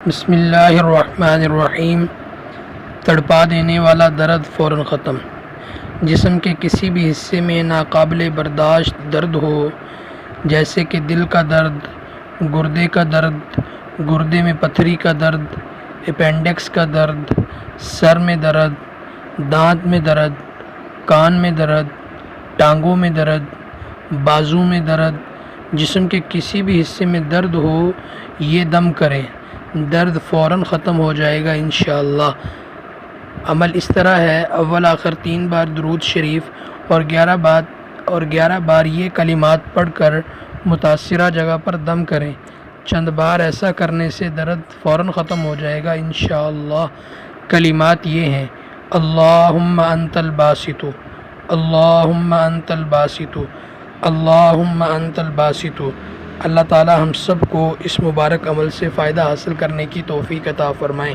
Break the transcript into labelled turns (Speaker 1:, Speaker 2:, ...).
Speaker 1: بسم اللہ الرحمن الرحیم۔ تڑپا دینے والا درد فوراً ختم۔ جسم کے کسی بھی حصے میں ناقابل برداشت درد ہو، جیسے کہ دل کا درد، گردے کا درد، گردے میں پتھری کا درد، اپینڈکس کا درد، سر میں درد، دانت میں درد، کان میں درد، ٹانگوں میں درد، بازو میں درد، جسم کے کسی بھی حصے میں درد ہو، یہ دم کریں، درد فوراً ختم ہو جائے گا انشاءاللہ۔ عمل اس طرح ہے: اول آخر 3 بار درود شریف اور 11 بار یہ کلمات پڑھ کر متاثرہ جگہ پر دم کریں۔ چند بار ایسا کرنے سے درد فوراً ختم ہو جائے گا انشاءاللہ۔ کلمات یہ ہیں: اللہم انت الباسط، اللہم انت الباسط، اللہم انت الباسط۔ اللہ تعالی ہم سب کو اس مبارک عمل سے فائدہ حاصل کرنے کی توفیق عطا فرمائیں۔